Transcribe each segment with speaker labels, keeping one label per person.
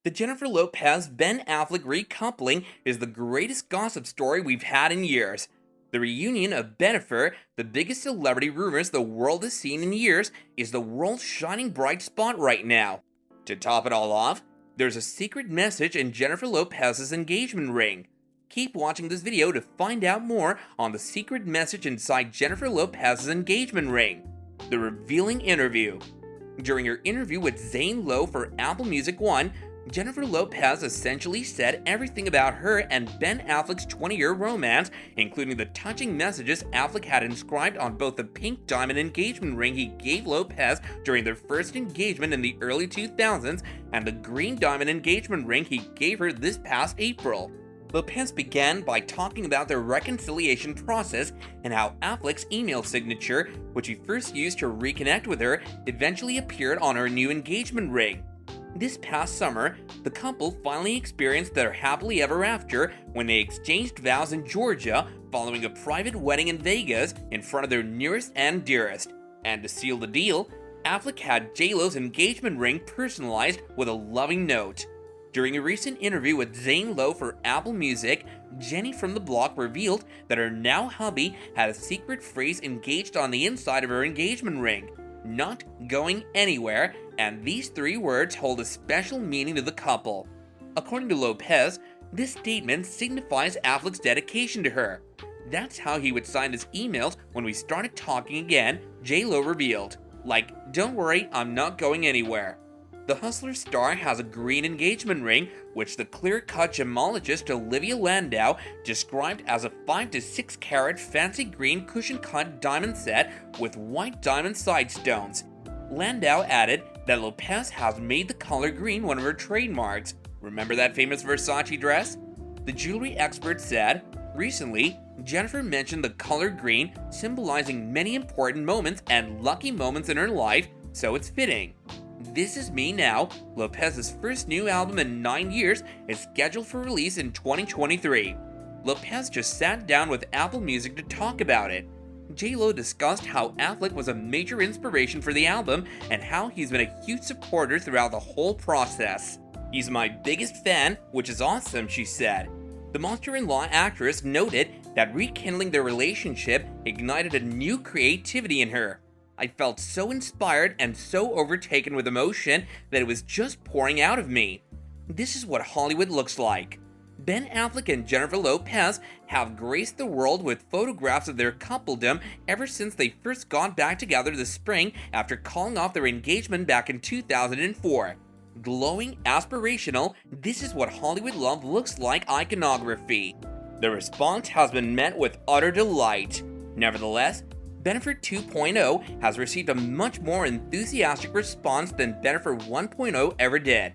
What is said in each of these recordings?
Speaker 1: The Jennifer Lopez-Ben Affleck recoupling is the greatest gossip story we've had in years. The reunion of Bennifer, the biggest celebrity rumors the world has seen in years, is the world's shining bright spot right now. To top it all off, there's a secret message in Jennifer Lopez's engagement ring. Keep watching this video to find out more on the secret message inside Jennifer Lopez's engagement ring. The revealing interview. During her interview with Zane Lowe for Apple Music One, Jennifer Lopez essentially said everything about her and Ben Affleck's 20-year romance, including the touching messages Affleck had inscribed on both the pink diamond engagement ring he gave Lopez during their first engagement in the early 2000s and the green diamond engagement ring he gave her this past April. Lopez began by talking about their reconciliation process and how Affleck's email signature, which he first used to reconnect with her, eventually appeared on her new engagement ring. This past summer, the couple finally experienced their happily ever after when they exchanged vows in Georgia following a private wedding in Vegas in front of their nearest and dearest. And to seal the deal, Affleck had J-Lo's engagement ring personalized with a loving note. During a recent interview with Zane Lowe for Apple Music, Jenny from the block revealed that her now hubby had a secret phrase engaged on the inside of her engagement ring: "Not going anywhere," and these three words hold a special meaning to the couple. According to Lopez, this statement signifies Affleck's dedication to her. That's how he would sign his emails when we started talking again, J-Lo revealed. Like, "Don't worry, I'm not going anywhere." The Hustler star has a green engagement ring, which the clear-cut gemologist Olivia Landau described as a 5 to 6 carat fancy green cushion-cut diamond set with white diamond side stones. Landau added that Lopez has made the color green one of her trademarks. Remember that famous Versace dress? The jewelry expert said, "Recently, Jennifer mentioned the color green symbolizing many important moments and lucky moments in her life, so it's fitting." This Is Me Now, Lopez's first new album in 9 years, is scheduled for release in 2023. Lopez just sat down with Apple Music to talk about it. J-Lo discussed how Affleck was a major inspiration for the album and how he's been a huge supporter throughout the whole process. "He's my biggest fan, which is awesome," she said. The Monster-in-Law actress noted that rekindling their relationship ignited a new creativity in her. "I felt so inspired and so overtaken with emotion that it was just pouring out of me. This is what Hollywood looks like." Ben Affleck and Jennifer Lopez have graced the world with photographs of their coupledom ever since they first got back together this spring after calling off their engagement back in 2004. Glowing, aspirational, "This is what Hollywood love looks like" iconography. The response has been met with utter delight. Nevertheless, Bennifer 2.0 has received a much more enthusiastic response than Bennifer 1.0 ever did.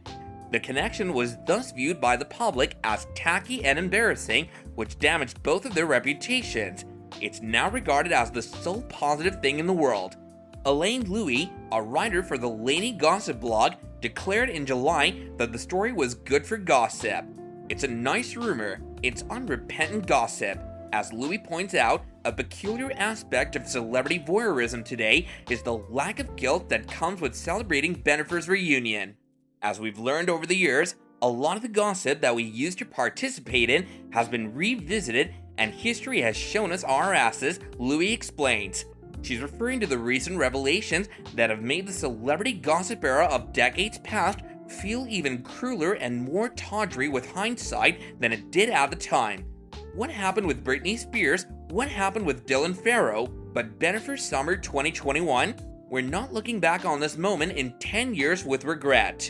Speaker 1: The connection was thus viewed by the public as tacky and embarrassing, which damaged both of their reputations. It's now regarded as the sole positive thing in the world. Elaine Louie, a writer for the Laney Gossip blog, declared in July that the story was good for gossip. "It's a nice rumor. It's unrepentant gossip." As Louis points out, a peculiar aspect of celebrity voyeurism today is the lack of guilt that comes with celebrating Bennifer's reunion. As we've learned over the years, a lot of the gossip that we used to participate in has been revisited and history has shown us our asses, Louis explains. She's referring to the recent revelations that have made the celebrity gossip era of decades past feel even crueler and more tawdry with hindsight than it did at the time. What happened with Britney Spears? What happened with Dylan Farrow? But Bennifer Summer 2021? We're not looking back on this moment in 10 years with regret.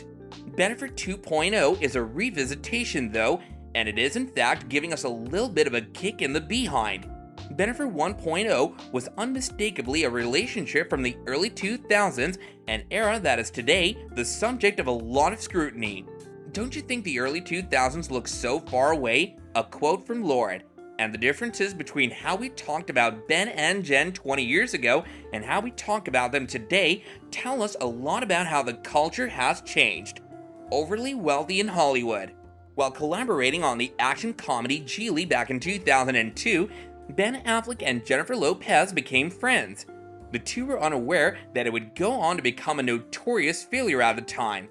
Speaker 1: Bennifer 2.0 is a revisitation though, and it is in fact giving us a little bit of a kick in the behind. Bennifer 1.0 was unmistakably a relationship from the early 2000s, an era that is today the subject of a lot of scrutiny. "Don't you think the early 2000s look so far away?" A quote from Lord. And the differences between how we talked about Ben and Jen 20 years ago and how we talk about them today tell us a lot about how the culture has changed. Overly wealthy in Hollywood. While collaborating on the action comedy Geely back in 2002, Ben Affleck and Jennifer Lopez became friends. The two were unaware that it would go on to become a notorious failure at the time.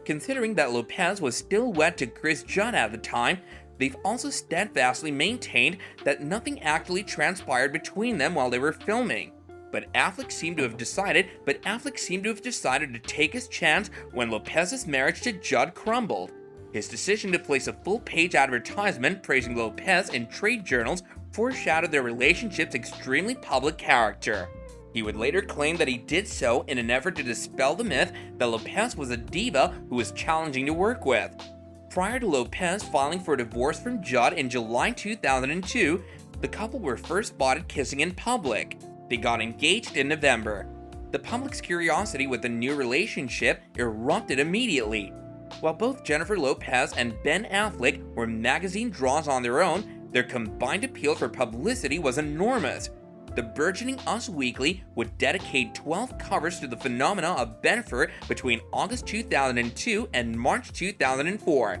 Speaker 1: Considering that Lopez was still wed to Chris Judd at the time, they've also steadfastly maintained that nothing actually transpired between them while they were filming. But Affleck seemed to have decided to take his chance when Lopez's marriage to Judd crumbled. His decision to place a full-page advertisement praising Lopez in trade journals foreshadowed their relationship's extremely public character. He would later claim that he did so in an effort to dispel the myth that Lopez was a diva who was challenging to work with. Prior to Lopez filing for divorce from Judd in July 2002, the couple were first spotted kissing in public. They got engaged in November. The public's curiosity with the new relationship erupted immediately. While both Jennifer Lopez and Ben Affleck were magazine draws on their own, their combined appeal for publicity was enormous. The burgeoning Us Weekly would dedicate 12 covers to the phenomena of Bennifer between August 2002 and March 2004.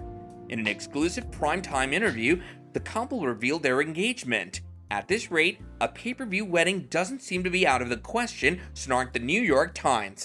Speaker 1: In an exclusive primetime interview, the couple revealed their engagement. At this rate, a pay-per-view wedding doesn't seem to be out of the question, snarked the New York Times.